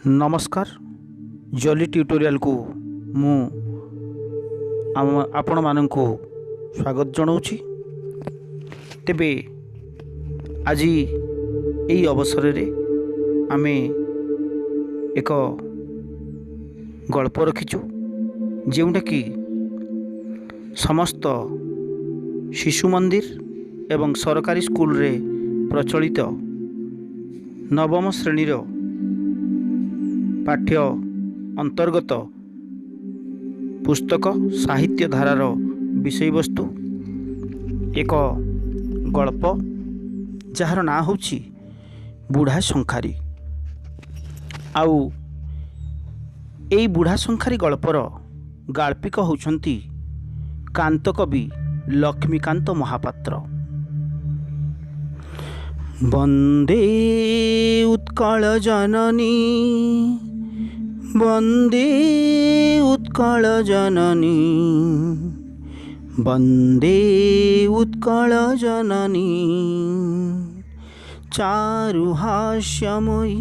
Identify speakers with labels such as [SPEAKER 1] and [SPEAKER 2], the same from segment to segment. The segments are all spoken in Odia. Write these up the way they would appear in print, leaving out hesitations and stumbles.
[SPEAKER 1] नमस्कार जॉली ट्यूटोरियल को मु आपण मानक स्वागत जनाऊँगी। तेबे आज यही अवसर रे आमे एक गल्प रखीचु जोटा कि समस्त शिशु मंदिर एवं सरकारी स्कूल रे प्रचलित नवम श्रेणी पाठ्य अंतर्गत पुस्तक साहित्य धारार विषय वस्तु एक गल्प जार ना होछि बुढ़ा शंखारी। आउ एई बुढ़ा शंखारी गल्पर गाल्पिक होउछंती कांतकवि लक्ष्मीकांत महापात्र। वंदे उत्कल जननी वंदे उत्कल जननी वंदे उत्कल जननी चारु हास्यमयी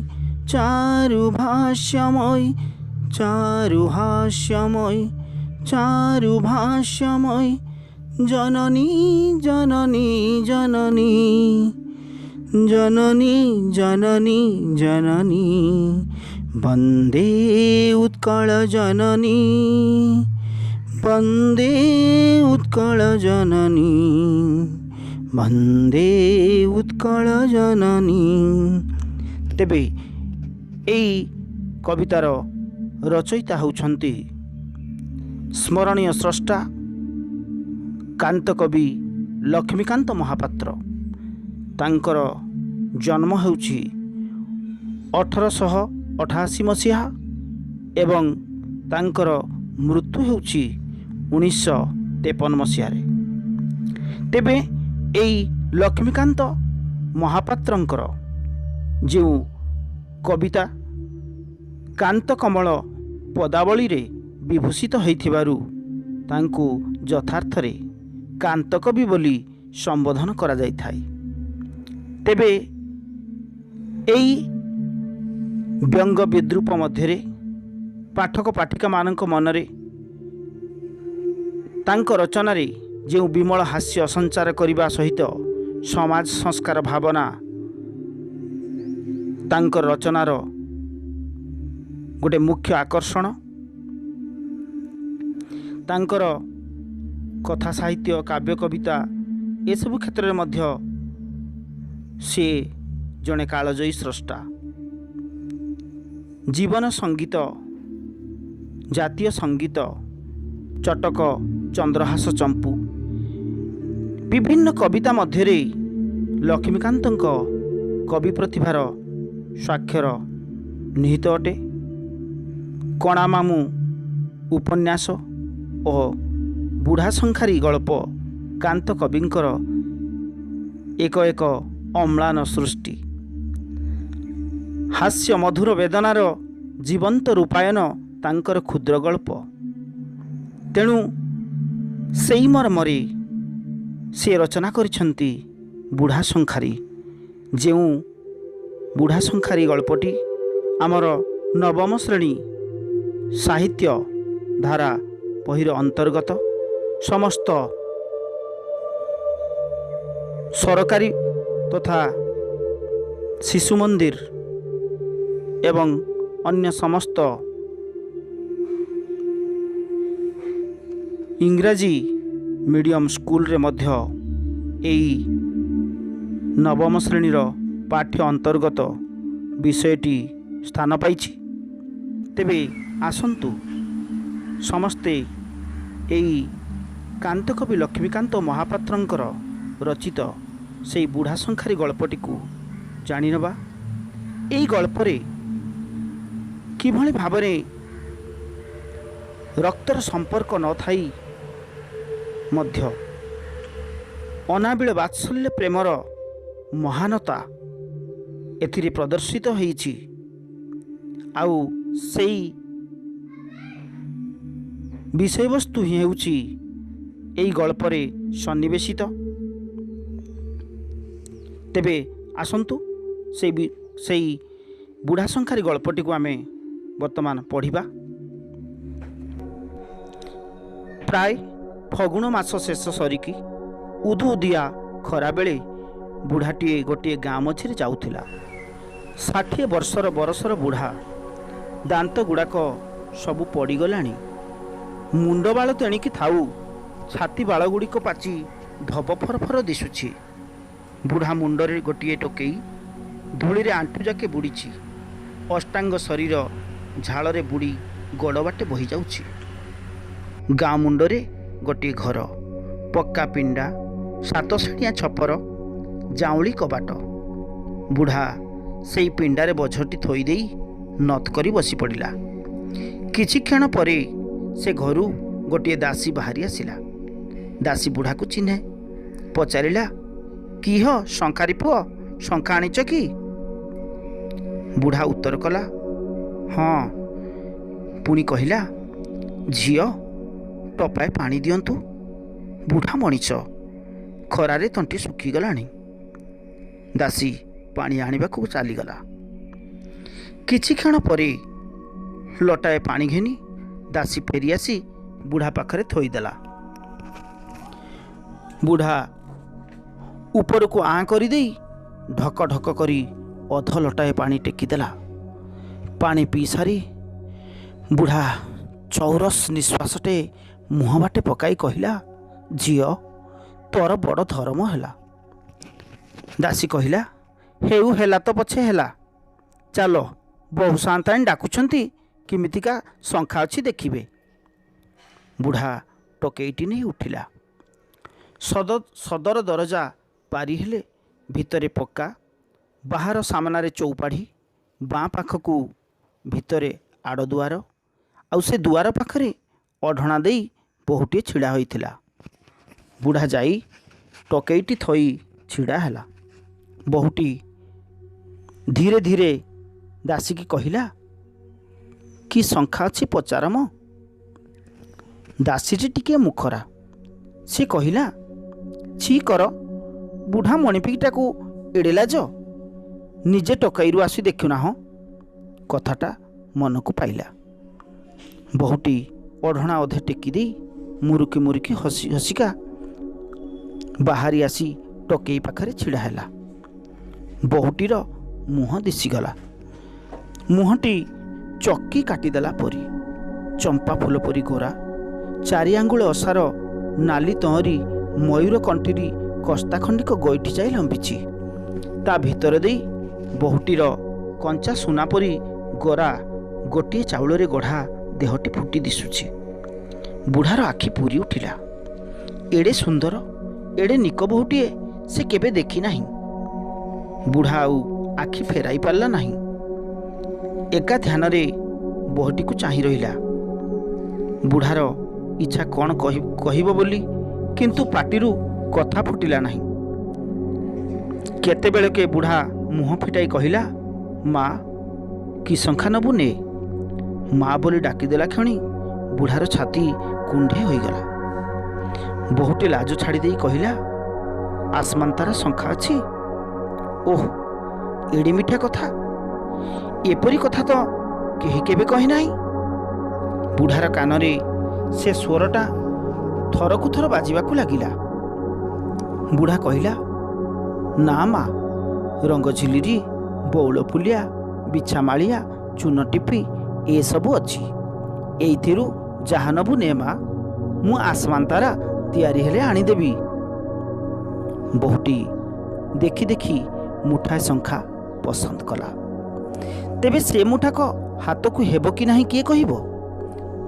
[SPEAKER 1] चारु भाष्यमयी चारु हास्यमयी चारु भाष्यमयी जननी जननी जननी जननी जननी जननी वंदे उत्कल जननी वंदे उत्कल जननी वंदे उत्कल जननी। तेबे एई कवितार रचयिता होउछंती स्मरणीय स्रष्टा कांतकवि लक्ष्मीकांत महापात्र। तांकर जन्म होउछि 1888 मसीहा एवं तांकर मृत्यु होउछि 1953 मसीहा। तेबे एई लक्ष्मीकांत महापात्रंकर जो कविता कांतकमल पदावली रे विभूषित होइथिबारु तांको यथार्थरे कांतकवि बोली संबोधन करा जाय थाई। तेबे एई व्यंग विद्रूप मध्यरे पाठक पाठिका मानक मनरे तांको रचना रे जो विमल हास्य संचार करिबा सहित समाज संस्कार भावना तांको रचनार गोटे मुख्य आकर्षण। तांकर कथा साहित्य काव्य कविता ए सब क्षेत्र में मध्य से जड़े कालजयी स्रष्टा। जीवन संगीत जातीय संगीत चटक चंद्रहास चंपू विभिन्न कविता मध्यरे लक्ष्मीकांत कवि प्रतिभार स्वाक्षर निहित अटे। कणा मामू उपन्यास और बुढ़ा शंखारी गल्प कांत कविंकर एक एक अम्लान सृष्टि। हास्य मधुर वेदनार जीवंत रूपायन तांकर क्षुद्र गल्प। तेणु सेई मर्मरे से रचना करिछंती बुढ़ा शंखारी। जो बुढ़ा शंखारी गल्पटी आमर नवम श्रेणी साहित्य धारा बहिर अंतर्गत समस्त सरकारी तथा शिशु मंदिर एवं अन्य समस्त इंग्राजी मीडियम स्कूल रे मध्य एई नवम श्रेणीर पाठ्य अंतर्गत विषयटी स्थान पाइछि। तेबे आसंतु समस्ते एई कांतकवि लक्ष्मीकांत महापात्रंकर रचित से बुढ़ा शंखारी गल्पटी को जानी नबा। एई गल्परे किभଳି भाबरे रक्तर संपर्क न थाई मध्य अनाबिल वात्सल्य प्रेमर महानता एथिरे प्रदर्शित होईछि। आउ सेई विषय वस्तु ही हेउछि एई गल्परे सन्निवेशित। तेबे आसंतु सेई ବୁଢ଼ା ଶଙ୍ଖାରୀ ଗଳ୍ପଟିକୁ ଆମେ ବର୍ତ୍ତମାନ ପଢ଼ିବା। ପ୍ରାୟ ଫଗୁଣ ମାସ ଶେଷ ସରିକି ଉଦୁଉଦିଆ ଖରାବେଳେ ବୁଢ଼ାଟିଏ ଗୋଟିଏ ଗାଁ ମଝିରେ ଯାଉଥିଲା। 60 ବର୍ଷର ବୁଢ଼ା। ଦାନ୍ତ ଗୁଡ଼ାକ ସବୁ ପଡ଼ିଗଲାଣି। ମୁଣ୍ଡ ବାଳ ତେଣିକି ଥାଉ, ଛାତି ବାଳ ଗୁଡ଼ିକ ପାଚି ଧବ ଫରଫର ଦିଶୁଛି। ବୁଢ଼ା ମୁଣ୍ଡରେ ଗୋଟିଏ ଟୋକେଇ ଧୂଳିରେ ଆଣ୍ଠୁ ଯାକେ ବୁଡ଼ିଛି। ଅଷ୍ଟାଙ୍ଗ ଶରୀର ଝାଳରେ ବୁଡ଼ି ଗୋଡ଼ ବାଟେ ବହିଯାଉଛି। ଗାଁ ମୁଣ୍ଡରେ ଗୋଟିଏ ଘର, ପକ୍କା ପିଣ୍ଡା, 7 ଶ୍ରେଣିଆ ଛପର, ଜାଉଁଳି କବାଟ। ବୁଢ଼ା ସେଇ ପିଣ୍ଡାରେ ବୋଝଟି ଥୋଇଦେଇ ନତ କରି ବସି ପଡ଼ିଲା। କିଛି କ୍ଷଣ ପରେ ସେ ଘରୁ ଗୋଟିଏ ଦାସୀ ବାହାରି ଆସିଲା। ଦାସୀ ବୁଢ଼ାକୁ ଚିହ୍ନେ। ପଚାରିଲା, କିହ ଶଙ୍ଖାରୀ ପୁଅ, ଶଙ୍ଖା ଆଣିଛ କି? ବୁଢ଼ା ଉତ୍ତର କଲା, ହଁ। ପୁଣି କହିଲା, ଝିଅ ଟୋପାଏ ପାଣି ଦିଅନ୍ତୁ। ବୁଢ଼ା ମଣିଷ, ଖରାରେ ତଣ୍ଟି ଶୁଖିଗଲାଣି। ଦାସୀ ପାଣି ଆଣିବାକୁ ଚାଲିଗଲା। କିଛି କ୍ଷଣ ପରେ ଲୋଟାଏ ପାଣି ଘେନି ଦାସୀ ଫେରିଆସି ବୁଢ଼ା ପାଖରେ ଥୋଇଦେଲା। ବୁଢ଼ା ଉପରକୁ ଆଁ କରିଦେଇ ଢକ ଢକ କରି ଅଧ ଲୋଟାଏ ପାଣି ଟେକିଦେଲା। ପାଣି ପିଇ ସାରି ବୁଢ଼ା ଚୌରସ ନିଶ୍ୱାସଟେ ମୁହଁ ବାଟେ ପକାଇ କହିଲା, ଝିଅ ତୋର ବଡ଼ ଧର୍ମ ହେଲା। ଦାସୀ କହିଲା, ହେଉ ହେଲା ତ ପଛେ ହେଲା। ଚାଲ, ବୋହୂ ସାନ୍ତାଣୀ ଡାକୁଛନ୍ତି, କେମିତିକା ଶଙ୍ଖା ଅଛି ଦେଖିବେ। ବୁଢ଼ା ଟୋକେଇଟି ନେଇ ଉଠିଲା। ସଦର ଦରଜା ପାରି ହେଲେ ଭିତରେ ପକ୍କା, ବାହାର ସାମନାରେ ଚଉପାଢ଼ୀ, ବାଁ ପାଖକୁ ଭିତରେ ଆଡ଼ଦୁଆର, ଆଉ ସେ ଦୁଆର ପାଖରେ ଅଢ଼ଣା ଦେଇ ବୋହୂଟିଏ ଛିଡ଼ା ହୋଇଥିଲା। ବୁଢ଼ା ଯାଇ ଟୋକେଇଟି ଥୋଇ ଛିଡ଼ା ହେଲା। ବୋହୂଟି ଧୀରେ ଧୀରେ ଦାସୀକି କହିଲା, କି ଶଙ୍ଖା ଅଛି ପଚାରମ। ଦାସୀଟି ଟିକିଏ ମୁଖରା। ସେ କହିଲା, ଛି କର, ବୁଢ଼ା ମଣିପିକିଟାକୁ ଏଡ଼େ ଲାଜ, ନିଜେ ଟୋକାଇରୁ ଆସି ଦେଖୁନାହଁ। କଥାଟା ମନକୁ ପାଇଲା। ବୋହୂଟି ଅଢ଼ଣା ଅଧେ ଟେକି ଦେଇ ମୁରୁକି ମୁରୁକି ହସି ହସିକା ବାହାରି ଆସି ଟୋକେଇ ପାଖରେ ଛିଡ଼ା ହେଲା। ବୋହୂଟିର ମୁହଁ ଦିଶିଗଲା। ମୁହଁଟି ଚକି କାଟିଦେଲା ପରି, ଚମ୍ପା ଫୁଲ ପରି ଗୋରା, 4 ଆଙ୍ଗୁଳ ଅସାର ନାଲି ତଅଁରି ମୟୂର କଣ୍ଠିରି କସ୍ତା ଖଣ୍ଡିକ ଗୋଇଠି ଯାଇ ଲମ୍ବିଛି। ତା ଭିତର ଦେଇ ବୋହୂଟିର କଞ୍ଚା ସୁନା ପରି ଗୋରା ଗୋଟିଏ ଚାଉଳରେ ଗଢ଼ା ଦେହଟି ଫୁଟି ଦିଶୁଛି। ବୁଢ଼ାର ଆଖି ପୁରି ଉଠିଲା। ଏଡ଼େ ସୁନ୍ଦର, ଏଡ଼େ ନିକ ବୋହୂଟିଏ ସେ କେବେ ଦେଖି ନାହିଁ। ବୁଢ଼ା ଆଉ ଆଖି ଫେରାଇ ପାରିଲା ନାହିଁ। ଏକା ଧ୍ୟାନରେ ବୋହୂଟିକୁ ଚାହିଁ ରହିଲା। ବୁଢ଼ାର ଇଚ୍ଛା କ'ଣ କହିବ ବୋଲି, କିନ୍ତୁ ପାଟିରୁ କଥା ଫୁଟିଲା ନାହିଁ। କେତେବେଳକେ ବୁଢ଼ା ମୁହଁ ଫିଟାଇ କହିଲା, ମା, କି ଶଙ୍ଖା ନବୁ ନେ। ମା ବୋଲି ଡାକିଦେଲା କ୍ଷଣି ବୁଢ଼ାର ଛାତି କୁଣ୍ଢେ ହୋଇଗଲା। ବୋହୂଟି ଲାଜ ଛାଡ଼ି ଦେଇ କହିଲା, ଆସମାନ ତାରା ଶଙ୍ଖା ଅଛି। ଓଃ, ଏଡ଼େ ମିଠା କଥା! ଏପରି କଥା ତ କେହି କେବେ କହି ନାହିଁ। ବୁଢ଼ାର କାନରେ ସେ ସ୍ୱରଟା ଥରକୁ ଥର ବାଜିବାକୁ ଲାଗିଲା। ବୁଢ଼ା କହିଲା, ନା ମା, ରଙ୍ଗ ଝିଲିରି, ବଉଳ ଫୁଲିଆ, ବିଛାମାଳିଆ, ଚୂନ ଟିପି ଏସବୁ ଅଛି। ଏଇଥିରୁ ଯାହା ନବୁ ନେ ମା, ମୁଁ ଆସମାନ ତାରା ତିଆରି ହେଲେ ଆଣିଦେବି। ବୋହୂଟି ଦେଖି ଦେଖି ମୁଠାଏ ଶଙ୍ଖା ପସନ୍ଦ କଲା। ତେବେ ସେ ମୁଠାକ ହାତକୁ ହେବ କି ନାହିଁ କିଏ କହିବ।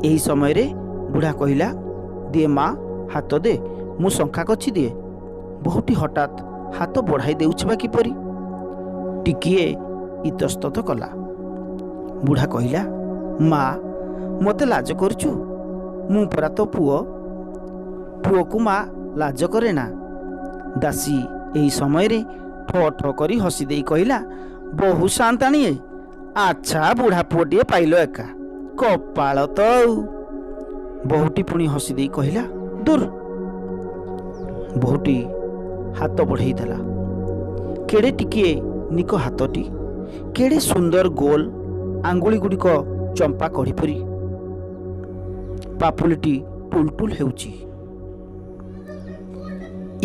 [SPEAKER 1] ଏହି ସମୟରେ ବୁଢ଼ା କହିଲା, ଦିଏ ମା, ହାତ ଦେ, ମୁଁ ଶଙ୍ଖା କଛି ଦିଏ। ବୋହୂଟି ହଠାତ୍ ହାତ ବଢ଼ାଇ ଦେଉଛି ବା କିପରି। ଟିକିଏ ଇତସ୍ତତ କଲା। ବୁଢ଼ା କହିଲା, ମା, ମୋତେ ଲାଜ କରୁଛୁ? ମୁଁ ପରା ତୋ ପୁଅ। ପୁଅକୁ ମା ଲାଜ କରେ ନା। ଦାସୀ ଏହି ସମୟରେ ଠୋ ଠୋ କରି ହସି ଦେଇ କହିଲା, ବୋହୂ ସାନ୍ତାଣୀଏ, ଆଚ୍ଛା ବୁଢ଼ା ପୁଅଟିଏ ପାଇଲ ଏକା, କପାଳ ତ ଆଉ। ବୋହୂଟି ପୁଣି ହସି ଦେଇ କହିଲା, ଦୂର। ବୋହୂଟି ହାତ ବଢ଼େଇ ଦେଲା। କେଡ଼େ ଟିକିଏ ନିକ ହାତଟି, କେଡ଼େ ସୁନ୍ଦର ଗୋଲ ଆଙ୍ଗୁଳି ଗୁଡ଼ିକ ଚମ୍ପା କଢ଼ି ପରି। ପାପୁଲିଟି ଟୁଲଟୁଲ ହେଉଛି।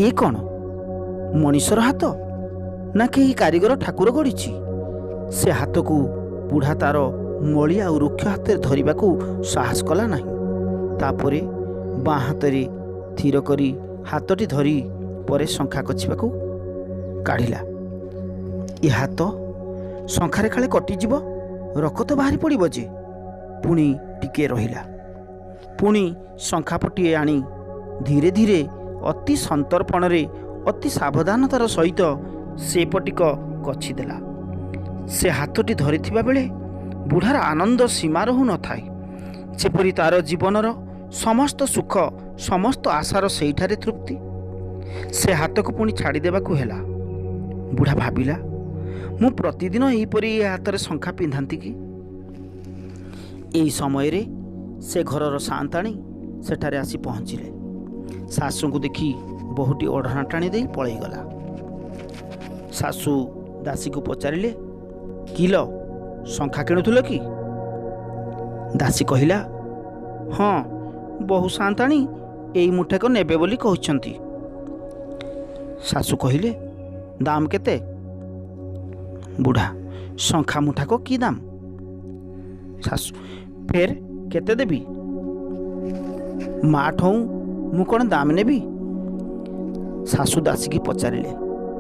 [SPEAKER 1] ଏ କ'ଣ ମଣିଷର ହାତ ନା କେହି କାରିଗର ଠାକୁର ଗଢ଼ିଛି? ସେ ହାତକୁ ବୁଢ଼ା ତାର ମଳି ଆଉ ରୁକ୍ଷ ହାତରେ ଧରିବାକୁ ସାହସ କଲା ନାହିଁ। ତାପରେ ବାଁ ହାତରେ ଥିର କରି ହାତଟି ଧରି ପରେ ଶଙ୍ଖା କଚିବାକୁ କାଢ଼ିଲା। ଏ ହାତ ଶଙ୍ଖାରେ କାଳେ କଟିଯିବ, ରକତ ବାହାରି ପଡ଼ିବ ଯେ। ପୁଣି ଟିକିଏ ରହିଲା। ପୁଣି ଶଙ୍ଖାପଟିଏ ଆଣି ଧୀରେ ଧୀରେ ଅତି ସନ୍ତର୍ପଣରେ ଅତି ସାବଧାନତାର ସହିତ ସେ ପଟିକ କଛିଦେଲା। ସେ ହାତଟି ଧରିଥିବା ବେଳେ ବୁଢ଼ାର ଆନନ୍ଦ ସୀମା ରହୁ ନଥାଏ। ଯେପରି ତାର ଜୀବନର ସମସ୍ତ ସୁଖ ସମସ୍ତ ଆଶାର ସେଇଠାରେ ତୃପ୍ତି। ସେ ହାତକୁ ପୁଣି ଛାଡ଼ିଦେବାକୁ ହେଲା। ବୁଢ଼ା ଭାବିଲା, ମୁଁ ପ୍ରତିଦିନ ଏହିପରି ଏ ହାତରେ ଶଙ୍ଖା ପିନ୍ଧାନ୍ତି କି? ଏହି ସମୟରେ ସେ ଘରର ସାନ୍ତାଣୀ ସେଠାରେ ଆସି ପହଞ୍ଚିଲେ। ଶାଶୁଙ୍କୁ ଦେଖି ବୋହୂଟି ଓଢ଼ଣା ଟାଣି ଦେଇ ପଳେଇଗଲା। ଶାଶୁ ଦାସୀକୁ ପଚାରିଲେ, କିଲ ଶଙ୍ଖା କିଣୁଥିଲ କି? ଦାସୀ କହିଲା, ହଁ, ବୋହୂ ସାନ୍ତାଣୀ ଏଇ ମୁଠାକ ନେବେ ବୋଲି କହିଛନ୍ତି। ଶାଶୁ କହିଲେ, ଦାମ କେତେ? ବୁଢ଼ା, ଶଙ୍ଖା ମୁଠାକ କି ଦାମ? ଶାଶୁ, ଫେର କେତେ ଦେବି? ମା ଠଉଁ ମୁଁ କ'ଣ ଦାମ ନେବି? ଶାଶୁ ଦାସୀକି ପଚାରିଲେ,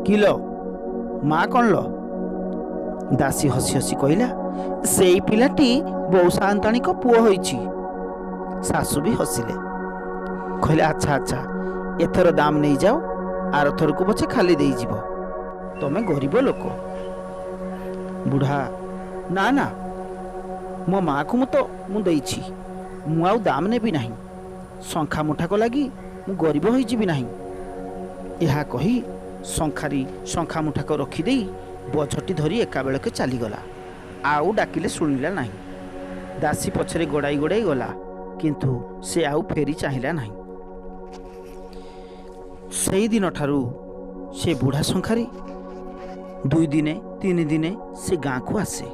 [SPEAKER 1] କିଲ ମା କ'ଣ ଲ? ଦାସୀ ହସି ହସି କହିଲା, ସେଇ ପିଲାଟି ବୋଉ ସାନ୍ତାଣୀଙ୍କ ପୁଅ ହୋଇଛି। ଶାଶୁ ବି ହସିଲେ, କହିଲେ, ଆଚ୍ଛା ଆଚ୍ଛା, ଏଥର ଦାମ ନେଇଯାଅ, ଆରଥରକୁ ପଛେ ଖାଲି ଦେଇଯିବ, ତମେ ଗରିବ ଲୋକ। ବୁଢ଼ା, ନା ନା, ମୋ ମାଆକୁ ମୁଁ ଦେଇଛି, ମୁଁ ଆଉ ଦାମ ନେବି ନାହିଁ। ଶଙ୍ଖା ମୁଠାକ ଲାଗି ମୁଁ ଗରିବ ହୋଇଯିବି ନାହିଁ। ଏହା କହି ଶଙ୍ଖା ମୁଠାକ ରଖିଦେଇ ବୋଝଟି ଧରି ଏକାବେଳକେ ଚାଲିଗଲା। ଆଉ ଡାକିଲେ ଶୁଣିଲା ନାହିଁ। ଦାସୀ ପଛରେ ଗୋଡ଼ାଇ ଗୋଡ଼ାଇ ଗଲା, କିନ୍ତୁ ସେ ଆଉ ଫେରି ଚାହିଁଲା ନାହିଁ। ସେଇଦିନଠାରୁ ସେ ବୁଢ଼ା ଶଙ୍ଖାରୀ 2 ଦିନେ 3 ଦିନେ ସେ ଗାଁକୁ ଆସେ।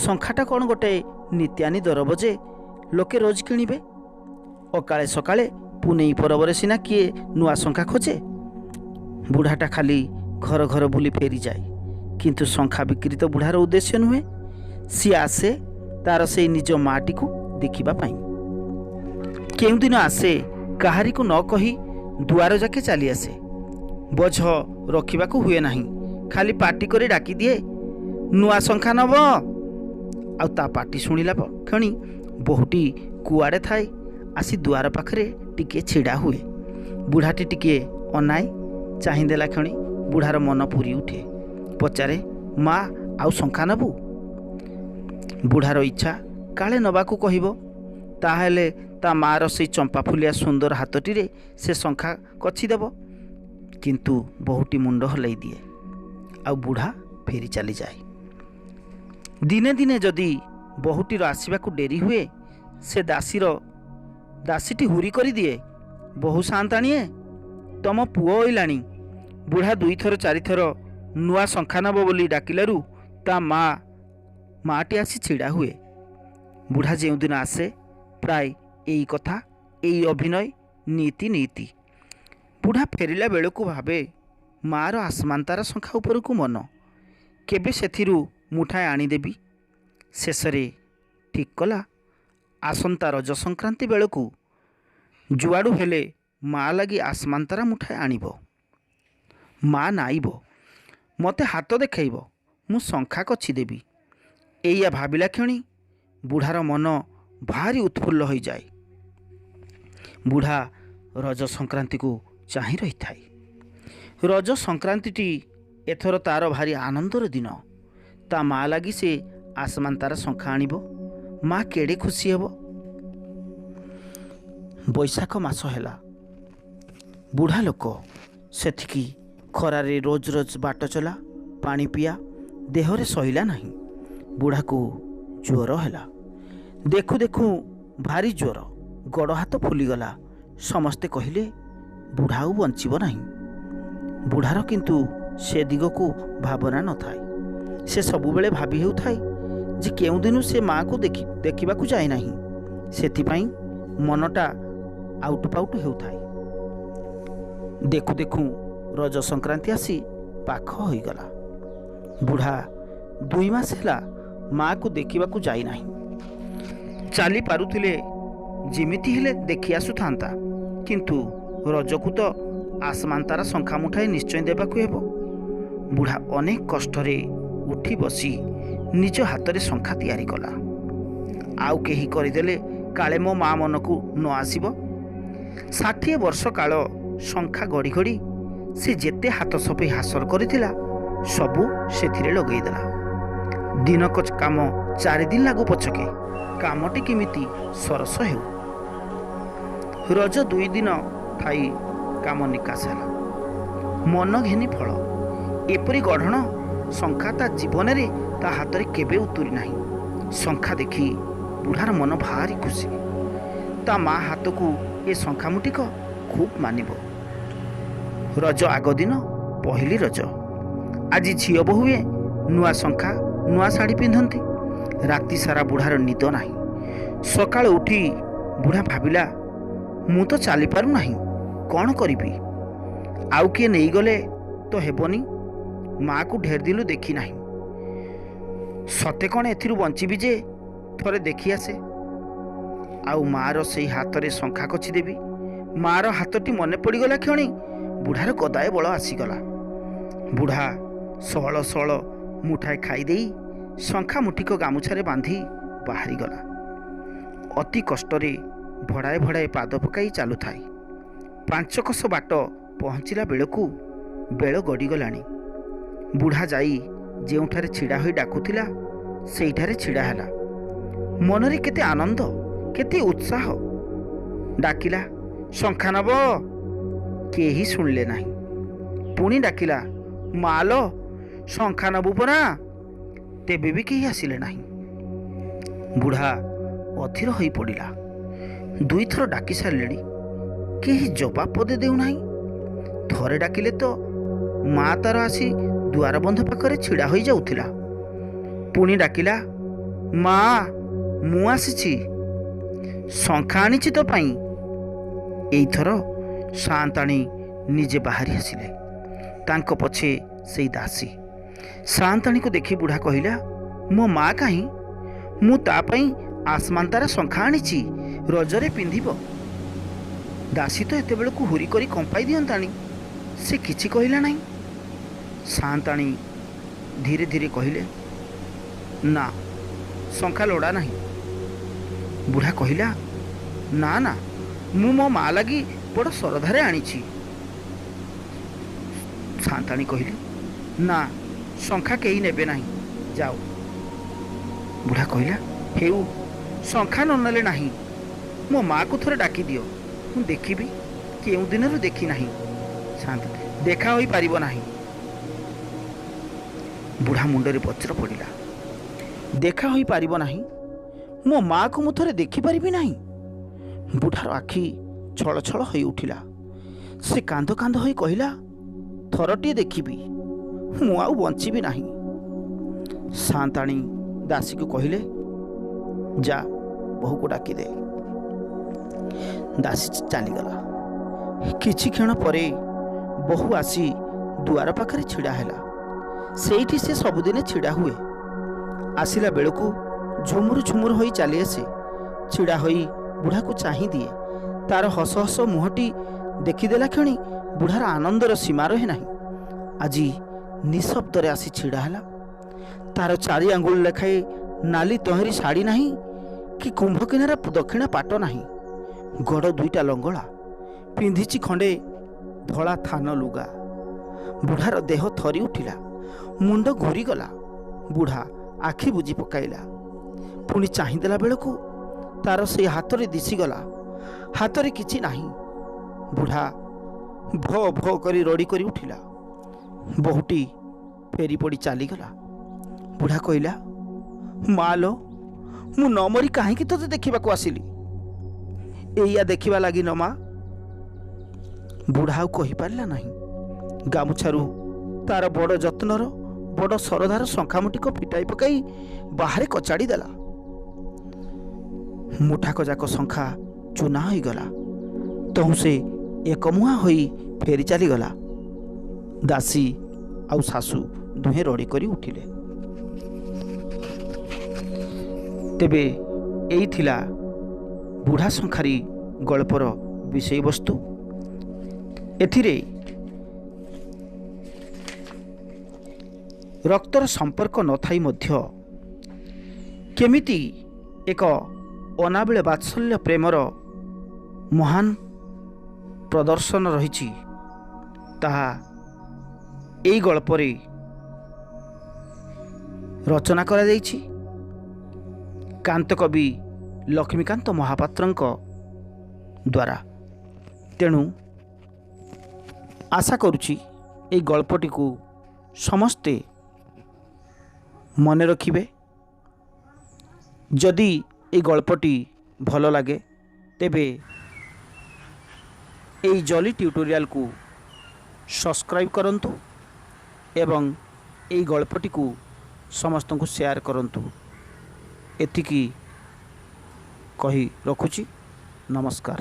[SPEAKER 1] ଶଙ୍ଖାଟା କ'ଣ ଗୋଟେ ନିତ୍ୟାନି ଦରବ ଯେ ଲୋକେ ରୋଜ କିଣିବେ। ଅକାଳେ ସକାଳେ ପୁନେଇ ପରବରେ ସିନା କିଏ ନୂଆ ଶଙ୍ଖା ଖୋଜେ। ବୁଢ଼ାଟା ଖାଲି ଘର ଘର ବୁଲି ଫେରିଯାଏ, କିନ୍ତୁ ଶଙ୍ଖା ବିକ୍ରି ତ ବୁଢ଼ାର ଉଦ୍ଦେଶ୍ୟ ନୁହେଁ। ସିଏ ଆସେ ତାର ସେଇ ନିଜ ମାଟିକୁ ଦେଖିବା ପାଇଁ। କେଉଁଦିନ ଆସେ କାହାରିକୁ ନ କହି ଦୁଆର ଯାକେ ଚାଲି ଆସେ। ବୋଝ ରଖିବାକୁ ହୁଏ ନାହିଁ, ଖାଲି ପାଟି କରି ଡାକିଦିଏ, ନୂଆ ଶଙ୍ଖା ନବ। ଆଉ ତା ପାଟି ଶୁଣିଲା କ୍ଷଣି ବୋହୂଟି କୁଆଡ଼େ ଥାଏ ଆସି ଦୁଆର ପାଖରେ ଟିକିଏ ଛିଡ଼ା ହୁଏ। ବୁଢ଼ାଟି ଟିକିଏ ଅନାଏ, ଚାହିଁଦେଲା କ୍ଷଣି ବୁଢ଼ାର ମନ ପୁରି ଉଠେ। ପଚାରେ, ମା ଆଉ ଶଙ୍ଖା ନେବୁ? ବୁଢ଼ାର ଇଚ୍ଛା କାଳେ ନେବାକୁ କହିବ, ତାହେଲେ ତା ମାଆର ସେଇ ଚମ୍ପା ଫୁଲିଆ ସୁନ୍ଦର ହାତଟିରେ ସେ ଶଙ୍ଖା କଛିଦେବ। କିନ୍ତୁ ବୋହୂଟି ମୁଣ୍ଡ ହଲେଇ ଦିଏ, ଆଉ ବୁଢ଼ା ଫେରି ଚାଲିଯାଏ। ଦିନେ ଦିନେ ଯଦି ବୋହୂଟିର ଆସିବାକୁ ଡେରି ହୁଏ, ସେ ଦାସୀଟି ହୁରି କରିଦିଏ, ବୋହୂ ସାନ୍ତାଣୀଏ, ତମ ପୁଅ ଅଇଲାଣି। ବୁଢ଼ା 2 ଥର 4 ଥର ନୂଆ ଶଙ୍ଖା ନେବ ବୋଲି ଡାକିଲାରୁ ତା ମାଆଟି ଆସି ଛିଡ଼ା ହୁଏ। ବୁଢ଼ା ଯେଉଁଦିନ ଆସେ ପ୍ରାୟ ଏଇ କଥା, ଏଇ ଅଭିନୟ ନୀତି। ବୁଢ଼ା ଫେରିଲା ବେଳକୁ ଭାବେ, ମାଆର ଆସମାନ୍ତାର ଶଙ୍ଖା ଉପରକୁ ମନ, କେବେ ସେଥିରୁ ମୁଠାଏ ଆଣିଦେବି। ଶେଷରେ ଠିକ୍ କଲା, ଆସନ୍ତା ରଜ ସଂକ୍ରାନ୍ତି ବେଳକୁ ଯୁଆଡ଼ୁ ହେଲେ ମା ଲାଗି ଆସମାନ୍ତାରା ମୁଠାଏ ଆଣିବ। ମା ନାଇବ, ମୋତେ ହାତ ଦେଖାଇବ, ମୁଁ ଶଙ୍ଖା କଛିଦେବି। ଏଇଆ ଭାବିଲା କ୍ଷଣି ବୁଢ଼ାର ମନ ଭାରି ଉତ୍ଫୁଲ୍ଲ ହୋଇଯାଏ। ବୁଢ଼ା ରଜ ସଂକ୍ରାନ୍ତିକୁ ଚାହିଁ ରହିଥାଏ। ରଜ ସଂକ୍ରାନ୍ତିଟି ଏଥର ତାର ଭାରି ଆନନ୍ଦର ଦିନ। ତା ମା ଲାଗି ସେ ଆସମାନ୍ତାର ଶଙ୍ଖା ଆଣିବ। ମା କେଡ଼େ ଖୁସି ହେବ। ବୈଶାଖ ମାସ ହେଲା। ବୁଢ଼ା ଲୋକ, ସେଥିକି ଖରାରେ ରୋଜ ବାଟ ଚଲା, ପାଣି ପିଆ, ଦେହରେ ସହିଲା ନାହିଁ। ବୁଢ଼ାକୁ ଜ୍ୱର ହେଲା। ଦେଖୁ ଦେଖୁ ଭାରି ଜ୍ୱର, ଗୋଡ଼ ହାତ ଫୁଲିଗଲା। ସମସ୍ତେ କହିଲେ, ବୁଢ଼ା ଆଉ ବଞ୍ଚିବ ନାହିଁ। ବୁଢ଼ାର କିନ୍ତୁ ସେ ଦିଗକୁ ଭାବନା ନଥାଏ। ସେ ସବୁବେଳେ ଭାବି ହେଉଥାଏ ଯେ କେଉଁଦିନୁ ସେ ମାଆକୁ ଦେଖିବାକୁ ଯାଏ ନାହିଁ। ସେଥିପାଇଁ ମନଟା ଆଉଟୁ ପାଉଟୁ ହେଉଥାଏ। ଦେଖୁ ଦେଖୁ ରଜ ସଂକ୍ରାନ୍ତି ଆସି ପାଖ ହୋଇଗଲା। ବୁଢ଼ା 2 ମାସ ହେଲା ମାଆକୁ ଦେଖିବାକୁ ଯାଇନାହିଁ। ଚାଲି ପାରୁଥିଲେ ଯେମିତି ହେଲେ ଦେଖି ଆସୁଥାନ୍ତା, କିନ୍ତୁ ରଜକୁ ତ ଆସମାନ୍ ତାରା ଶଙ୍ଖା ମୁଠାଏ ନିଶ୍ଚୟ ଦେବାକୁ ହେବ। ବୁଢ଼ା ଅନେକ କଷ୍ଟରେ ଉଠି ବସି ନିଜ ହାତରେ ଶଙ୍ଖା ତିଆରି କଲା। ଆଉ କେହି କରିଦେଲେ କାଳେ ମୋ ମା ମନକୁ ନ ଆସିବ। 60 ବର୍ଷ କାଳ ଶଙ୍ଖା ଗଢ଼ି ଗଢ଼ି ସେ ଯେତେ ହାତ ସଫେଇ ହାସଲ କରିଥିଲା ସବୁ ସେଥିରେ ଲଗେଇଦେଲା। ଦିନକ କାମ 4 ଦିନ ଲାଗୁ ପଛକେ କାମଟି କେମିତି ସରସ ହେଉ। ରଜ 2 ଦିନ ଥାଇ କାମ ନିକାଶ ହେଲା। ମନ ଘେନି ଫଳ। ଏପରି ଗଢ଼ଣ ଶଙ୍ଖା ତା ଜୀବନରେ ତା ହାତରେ କେବେ ଉତୁରି ନାହିଁ। ଶଙ୍ଖା ଦେଖି ବୁଢ଼ାର ମନ ଭାରି ଖୁସି। ତା ମା ହାତକୁ ଏ ଶଙ୍ଖା ମୁଠିକ ଖୁବ୍ ମାନିବ। ରଜ ଆଗ ଦିନ ପହିଲି ରଜ। ଆଜି ଝିଅ ବୋହୂଏ ନୂଆ ଶଙ୍ଖା ନୂଆ ଶାଢ଼ୀ ପିନ୍ଧନ୍ତି। ରାତି ସାରା ବୁଢ଼ାର ନିଦ ନାହିଁ। ସକାଳୁ ଉଠି ବୁଢ଼ା ଭାବିଲା, ମୁଁ ତ ଚାଲିପାରୁନାହିଁ, କ'ଣ କରିବି? ଆଉ କିଏ ନେଇଗଲେ ତ ହେବନି। ମାଆକୁ ଢେର ଦିନୁ ଦେଖି ନାହିଁ। ସତେ କ'ଣ ଏଥିରୁ ବଞ୍ଚିବି ଯେ ଥରେ ଦେଖି ଆସେ। ଆଉ ମାଆର ସେଇ ହାତରେ ଶଙ୍ଖା କଛି ଦେବି। ମାଆର ହାତଟି ମନେ ପଡ଼ିଗଲା କ୍ଷଣି ବୁଢ଼ାର ଗଦାଏ ବଳ ଆସିଗଲା। ବୁଢ଼ା ସହଳ ସହଳ ମୁଠାଏ ଖାଇଦେଇ ଶଙ୍ଖା ମୁଠିକ ଗାମୁଛାରେ ବାନ୍ଧି ବାହାରିଗଲା। ଅତି କଷ୍ଟରେ ଭଡ଼ାଏ ଭଡ଼ାଏ ପାଦ ପକାଇ ଚାଲୁଥାଏ। 5 କୋଶ ବାଟ ପହଞ୍ଚିଲା ବେଳକୁ ବେଳ ଗଡ଼ିଗଲାଣି। ବୁଢ଼ା ଯାଇ ଯେଉଁଠାରେ ଛିଡ଼ା ହୋଇ ଡାକୁଥିଲା ସେଇଠାରେ ଛିଡ଼ା ହେଲା। ମନରେ କେତେ ଆନନ୍ଦ, କେତେ ଉତ୍ସାହ। ଡାକିଲା, ଶଙ୍ଖା ନବ? କେହି ଶୁଣିଲେ ନାହିଁ। ପୁଣି ଡାକିଲା, ମାଲୋ ଶଙ୍ଖା ନବୁ ପରା? ତେବେ ବି କେହି ଆସିଲେ ନାହିଁ। ବୁଢ଼ା ଅଧୀର ହୋଇ ପଡ଼ିଲା। 2 ଥର ଡାକି ସାରିଲେଣି, କେହି ଜବାବ ପଦେ ଦେଉନାହିଁ। ଥରେ ଡାକିଲେ ତ ମା ତାର ଆସି ଦୁଆର ବନ୍ଧ ପାଖରେ ଛିଡ଼ା ହୋଇଯାଉଥିଲା। ପୁଣି ଡାକିଲା, ମା ମୁଁ ଆସିଛି, ଶଙ୍ଖା ଆଣିଛି ତୋ ପାଇଁ। ଏଇଥର ସାଆନ୍ତାଣୀ ନିଜେ ବାହାରି ଆସିଲେ। ତାଙ୍କ ପଛେ ସେଇ ଦାସୀ। ସାଆନ୍ତାଣୀକୁ ଦେଖି ବୁଢ଼ା କହିଲା, ମୋ ମା କାହିଁ? ମୁଁ ତା ପାଇଁ ଆସମାନ୍ ତାରା ଶଙ୍ଖା ଆଣିଛି, ରଜରେ ପିନ୍ଧିବ। ଦାସୀ ତ ଏତେବେଳକୁ ହୁରି କରି କମ୍ପାଇ ଦିଅନ୍ତାଣି। ସେ କିଛି କହିଲା ନାହିଁ। ସାଆନ୍ତାଣୀ ଧୀରେ ଧୀରେ କହିଲେ, ନା ଶଙ୍ଖା ଲୋଡ଼ା ନାହିଁ। ବୁଢ଼ା କହିଲା, ନା ନା, ମୁଁ ମୋ ମା ଲାଗି ବଡ଼ ଶ୍ରଦ୍ଧାରେ ଆଣିଛି। ସାଆନ୍ତାଣୀ କହିଲେ, ନା ଶଙ୍ଖା କେହି ନେବେ ନାହିଁ, ଯାଅ। ବୁଢ଼ା କହିଲା, ହେଉ, ଶଙ୍ଖା ନ ନେଲେ ନାହିଁ। ମୋ ମାଆକୁ ଥରେ ଡାକିଦିଅ, ମୁଁ ଦେଖିବି। କେଉଁ ଦିନରୁ ଦେଖି ନାହିଁ। ସାଆନ୍ତାଣୀ, ଦେଖା ହୋଇପାରିବ ନାହିଁ। ବୁଢ଼ା ମୁଣ୍ଡରେ ବଜ୍ର ପଡ଼ିଲା। ଦେଖା ହୋଇପାରିବ ନାହିଁ? ମୋ ମାଆକୁ ମୁଁ ଥରେ ଦେଖିପାରିବି ନାହିଁ? ବୁଢ଼ାର ଆଖି ଛଳ ଛଳ ହୋଇ ଉଠିଲା। ସେ କାନ୍ଦ କାନ୍ଦ ହୋଇ କହିଲା, ଥରଟିଏ ଦେଖିବି, ମୁଁ ଆଉ ବଞ୍ଚିବି ନାହିଁ। ସାଆନ୍ତାଣୀ ଦାସୀକୁ କହିଲେ, ଯା ବୋହୂକୁ ଡାକିଦେ। ଦାସୀ ଚାଲିଗଲା। କିଛି କ୍ଷଣ ପରେ ବୋହୂ ଆସି ଦୁଆର ପାଖରେ ଛିଡ଼ା ହେଲା। ସେଇଠି ସେ ସବୁଦିନେ ଛିଡ଼ା ହୁଏ। ଆସିଲା ବେଳକୁ ଝୁମୁରୁ ଝୁମୁରୁ ହୋଇ ଚାଲି ଆସେ। ଛିଡ଼ା ହୋଇ ବୁଢ଼ାକୁ ଚାହିଁ ଦିଏ। ତାର ହସ ହସ ମୁହଁଟି ଦେଖିଦେଲା କ୍ଷଣି ବୁଢ଼ାର ଆନନ୍ଦର ସୀମା ରହେ ନାହିଁ। ଆଜି ନିଶବ୍ଦରେ ଆସି ଛିଡ଼ା ହେଲା। ତାର 4 ଆଙ୍ଗୁଳି ଲେଖାଏ ନାଲି ତହରି ଶାଢ଼ୀ ନାହିଁ, କି କୁମ୍ଭ କିନାରା ଦକ୍ଷିଣା ପାଟ ନାହିଁ। ଗୋଡ଼ 2ଟା ଲଙ୍ଗଳା, ପିନ୍ଧିଛି ଖଣ୍ଡେ ଧଳା ଥାନ ଲୁଗା। ବୁଢ଼ାର ଦେହ ଥରି ଉଠିଲା, ମୁଣ୍ଡ ଘୂରିଗଲା। ବୁଢ଼ା ଆଖି ବୁଜି ପକାଇଲା। ପୁଣି ଚାହିଁଦେଲା ବେଳକୁ ତାର ସେଇ ହାତରେ ଦିଶିଗଲା, ହାତରେ କିଛି ନାହିଁ। ବୁଢ଼ା ଭ ଭ କରି ରଡ଼ି କରି ଉଠିଲା। ବୋହୂଟି ଫେରି ପଡ଼ି ଚାଲିଗଲା। ବୁଢ଼ା କହିଲା, ମା ଲୋ, ମୁଁ ନ ମରି କାହିଁକି ତୋତେ ଦେଖିବାକୁ ଆସିଲି? ଏଇଆ ଦେଖିବା ଲାଗି ନ ମା? ବୁଢ଼ା ଆଉ କହିପାରିଲା ନାହିଁ। ଗାମୁଛାରୁ ତାର ବଡ଼ ଯତ୍ନର ବଡ଼ ସରଦାର ଶଙ୍ଖାମୁଠିକ ଫିଟାଇ ପକାଇ ବାହାରେ କଚାଡ଼ି ଦେଲା। ମୁଠାକ ଯାକ ଶଙ୍ଖା ଚୁନା ହୋଇଗଲା। ତହୁଁ ସେ ଏକମୁହାଁ ହୋଇ ଫେରି ଚାଲିଗଲା। ଦାସୀ ଆଉ ଶାଶୁ ଦୁହେଁ ରଡ଼ି କରି ଉଠିଲେ। ତେବେ ଏଇ ଥିଲା ବୁଢ଼ା ଶଙ୍ଖାରୀ ଗଳ୍ପର ବିଷୟବସ୍ତୁ। ଏଥିରେ ରକ୍ତର ସମ୍ପର୍କ ନଥାଇ ମଧ୍ୟ କେମିତି ଏକ ଅନାବିଳ ବାତ୍ସଲ୍ୟ ପ୍ରେମର ମହାନ ପ୍ରଦର୍ଶନ ରହିଛି ତାହା ଏହି ଗଳ୍ପରେ ରଚନା କରାଯାଇଛି କାନ୍ତକବି ଲକ୍ଷ୍ମୀକାନ୍ତ ମହାପାତ୍ରଙ୍କ ଦ୍ୱାରା। ତେଣୁ ଆଶା କରୁଛି ଏହି ଗଳ୍ପଟିକୁ ସମସ୍ତେ ମନେ ରଖିବେ। ଯଦି ଏହି ଗଳ୍ପଟି ଭଲ ଲାଗେ ତେବେ ଏହି ଜଲି ଟ୍ୟୁଟୋରିଆଲକୁ ସବସ୍କ୍ରାଇବ୍ କରନ୍ତୁ ଏବଂ ଏହି ଗଳ୍ପଟିକୁ ସମସ୍ତଙ୍କୁ ସେୟାର କରନ୍ତୁ। ଏତିକି କହି ରଖୁଛି। ନମସ୍କାର।